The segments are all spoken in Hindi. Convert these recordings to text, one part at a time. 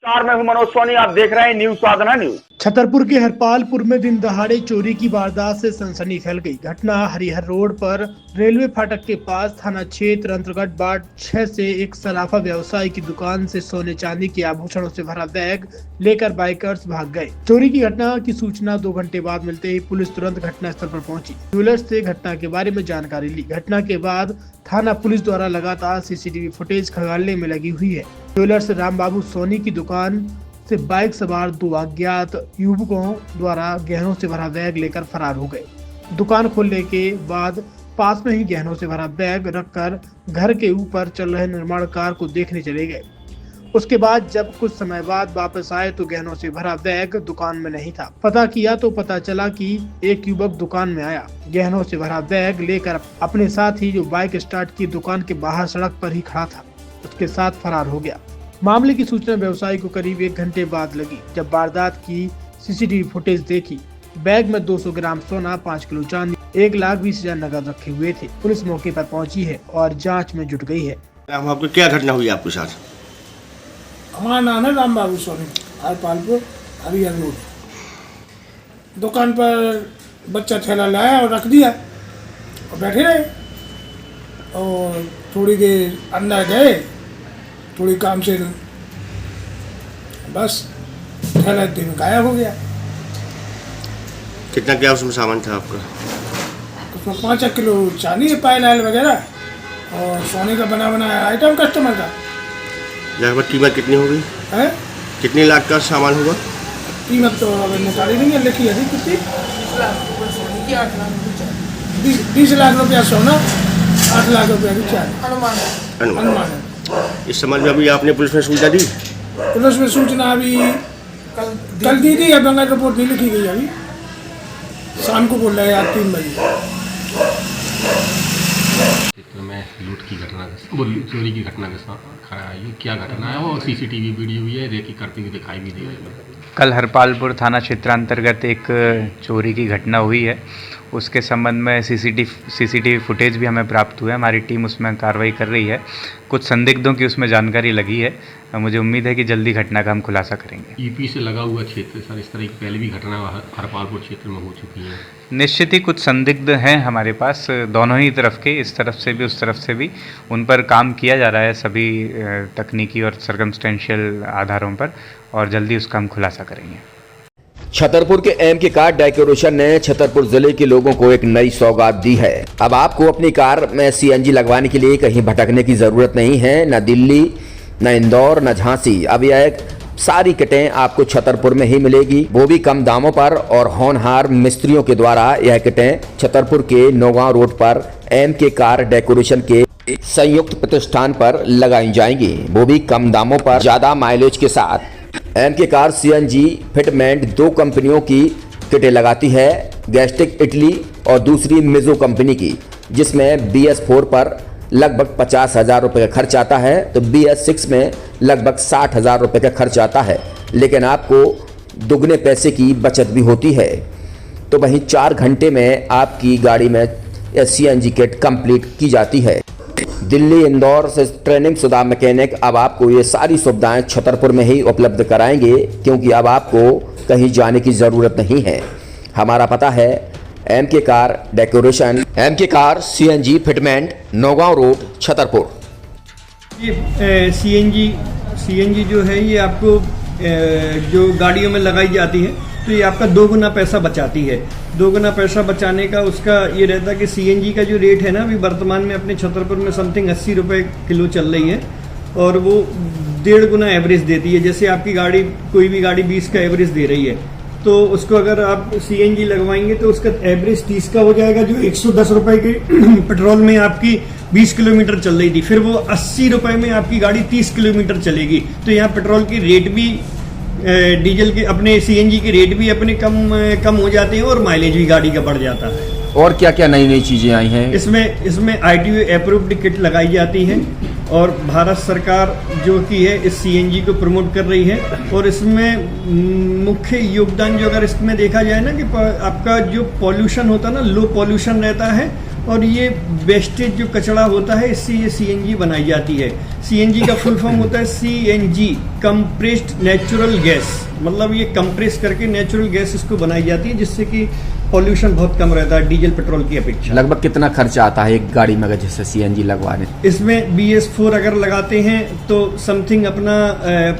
मैं हूं मनोज सोनी, आप देख रहे हैं न्यूज साधना न्यूज। छतरपुर के हरपालपुर में दिन दहाड़े चोरी की वारदात से सनसनी फैल गई। घटना हरिहर रोड पर रेलवे फाटक के पास थाना क्षेत्र अंतर्गत वार्ड 6 से एक सराफा व्यवसायी की दुकान से सोने चांदी के आभूषणों से भरा बैग लेकर बाइकर्स भाग गए। चोरी की घटना की सूचना 2 घंटे बाद मिलते ही पुलिस तुरंत घटना स्थल पर पहुंची। ज्वेलर्स से घटना के बारे में जानकारी ली। घटना के बाद थाना पुलिस द्वारा लगातार सीसीटीवी फुटेज खंगालने में लगी हुई है। ज्वेलर्स रामबाबू सोनी की दुकान से बाइक सवार 2 अज्ञात युवकों द्वारा गहनों से भरा बैग लेकर फरार हो गए। दुकान खोलने के बाद पास में ही गहनों से भरा बैग रखकर घर के ऊपर चल रहे निर्माण कार्य को देखने चले गए। उसके बाद जब कुछ समय बाद वापस आए तो गहनों से भरा बैग दुकान में नहीं था। पता किया तो पता चला कि एक युवक दुकान में आया, गहनों से भरा बैग लेकर अपने साथ ही जो बाइक स्टार्ट की दुकान के बाहर सड़क पर ही खड़ा था उसके साथ फरार हो गया। मामले की सूचना व्यवसायी को करीब 1 घंटे बाद लगी। जब वारदात की सीसीटीवी फुटेज देखी, बैग में 200 ग्राम सोना, 5 किलो चांदी, 1,20,000 नकद रखे हुए थे। पुलिस मौके पर पहुंची है और जांच में जुट गई है। आपको क्या घटना हुई आपके साथ? हमारा नाम है रामबाबू सोनी, हरपालपुर हरिहर रोड। दुकान पर बच्चा थैला लाया और रख दिया और बैठे रहे और थोड़ी देर अंदर गए, थोड़ी काम से बस थैला इतने में गायब हो गया। कितना क्या उसमें सामान था आपका? उसमें 5 किलो चांदी, पायल आयल वगैरह और सोने का बना बनाया आइटम कस्टमर का। लगभग कीमत कितनी होगी? है कितने लाख का सामान होगा? कीमत तो अगर निकाली नहीं है, लिखी है कितनी? 20 लाख रुपया सोना, 8 लाख रुपया की चांदी अनुमान है। इस संबंध में अभी आपने पुलिस में सूचना दी? पुलिस में सूचना अभी कल दी थी, अब रिपोर्ट नहीं लिखी गई। अभी शाम को बोल रहे हैं 3 बजे। में लूट की घटना, चोरी की घटना के साथ खड़ा है। ये क्या घटना है और सीसीटीवी वीडियो भी है, रेकी करते हुए दिखाई भी दे रही है। कल हरपालपुर थाना क्षेत्र अंतर्गत एक चोरी की घटना हुई है। उसके संबंध में सीसीटीवी फुटेज भी हमें प्राप्त हुआ है। हमारी टीम उसमें कार्रवाई कर रही है। कुछ संदिग्धों की उसमें जानकारी लगी है। मुझे उम्मीद है कि जल्दी घटना का हम खुलासा करेंगे। ईपी से लगा हुआ क्षेत्र सर, इस तरह की पहले भी घटना हरपालपुर क्षेत्र में हो चुकी है। निश्चित ही कुछ संदिग्ध हैं हमारे पास, दोनों ही तरफ के, इस तरफ से भी उस तरफ से भी। उन पर काम किया जा रहा है सभी तकनीकी और सर्कमस्टेंशियल आधारों पर, और जल्दी उसका हम खुलासा करेंगे। छतरपुर के एमके कार डेकोरेशन ने छतरपुर जिले के लोगों को एक नई सौगात दी है। अब आपको अपनी कार में सीएनजी लगवाने के लिए कहीं भटकने की जरूरत नहीं है। न दिल्ली, न इंदौर, न झांसी। अब यह सारी किटें आपको छतरपुर में ही मिलेगी, वो भी कम दामों पर। और होनहार मिस्त्रियों के द्वारा यह किटें छतरपुर के नौगांव रोड पर एमके कार डेकोरेशन के संयुक्त प्रतिष्ठान पर लगाई जाएंगी, वो भी कम दामों पर, ज्यादा माइलेज के साथ। एमके कार सीएनजी फिटमेंट 2 कंपनियों की किटें लगाती है, गैस्ट्रिक इटली और दूसरी मिजो कंपनी की, जिसमें BS4 पर लगभग 50,000 रुपये का खर्च आता है, तो BS6 में लगभग 60,000 रुपये का खर्च आता है। लेकिन आपको दुगने पैसे की बचत भी होती है। तो वहीं 4 घंटे में आपकी गाड़ी में सीएनजी किट कंप्लीट की जाती है। दिल्ली, इंदौर से ट्रेनिंग शुदा मैकेनिक अब आपको ये सारी सुविधाएं छतरपुर में ही उपलब्ध कराएंगे, क्योंकि अब आपको कहीं जाने की ज़रूरत नहीं है। हमारा पता है MK car decoration, MK car CNG fitment, Naugaon road, Chhatarpur. ये सीएनजी जो है ये आपको जो गाड़ियों में लगाई जाती है, तो ये आपका 2 गुना पैसा बचाती है। 2 गुना पैसा बचाने का उसका ये रहता है कि सीएनजी का जो रेट है ना, अभी वर्तमान में अपने छतरपुर में समथिंग 80 रुपये किलो चल रही है, और वो 1.5 गुना एवरेज देती है। जैसे आपकी गाड़ी, कोई भी गाड़ी 20 का एवरेज दे रही है, तो उसको अगर आप सीएनजी लगवाएंगे तो उसका एवरेज 30 का हो जाएगा, जो 110 रुपये के पेट्रोल में आपकी 20 किलोमीटर चल रही थी, फिर वो 80 रुपये में आपकी गाड़ी 30 किलोमीटर चलेगी। तो यहाँ पेट्रोल की रेट भी, डीजल के, अपने सीएनजी के रेट भी अपने कम हो जाते हैं और माइलेज भी गाड़ी का बढ़ जाता है। और क्या क्या नई नई चीजें आई हैं? इसमें ITO अप्रूव्ड किट लगाई जाती है, और भारत सरकार जो की है इस सीएनजी को प्रमोट कर रही है। और इसमें मुख्य योगदान जो अगर इसमें देखा जाए ना, कि आपका जो पॉल्यूशन होता है ना, लो पॉल्यूशन रहता है, और ये वेस्टेज जो कचरा होता है इससे ये सीएनजी बनाई जाती है। सीएनजी का फुल फॉर्म होता है सीएनजी, कंप्रेस्ड नेचुरल गैस, मतलब ये कंप्रेस करके नेचुरल गैस इसको बनाई जाती है जिससे कि पॉल्यूशन बहुत कम रहता है डीजल पेट्रोल की अपेक्षा। लगभग कितना खर्चा आता है एक गाड़ी में अगर जैसे सीएनजी लगवाने? इसमें BS4 अगर लगाते हैं तो समथिंग अपना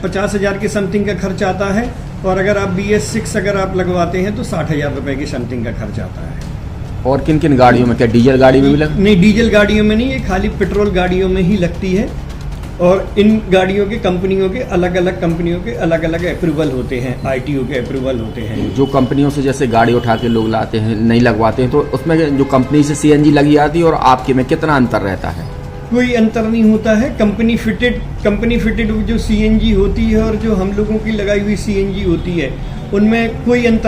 50,000 के समथिंग का खर्च आता है, और अगर आप BS6 अगर आप लगवाते हैं तो 60,000 रुपए के समथिंग का खर्च आता है। और किन किन गाड़ियों में, क्या डीजल गाड़ी में भी लग? नहीं, डीजल गाड़ियों में नहीं, ये खाली पेट्रोल गाड़ियों में ही लगती है। और इन गाड़ियों के कंपनियों के अलग अलग कंपनियों के अलग अलग अप्रूवल होते हैं, ITO के अप्रूवल होते हैं। जो कंपनियों से जैसे गाड़ी उठा के लोग लाते हैं, नहीं लगवाते हैं, तो उसमें जो कंपनी से सीएनजी लगी आती है और आपके में कितना अंतर रहता है? कोई अंतर नहीं होता है। कंपनी फिटेड जो सीएनजी होती है और जो हम लोगों की लगाई हुई सीएनजी होती है उनमें कोई अंतर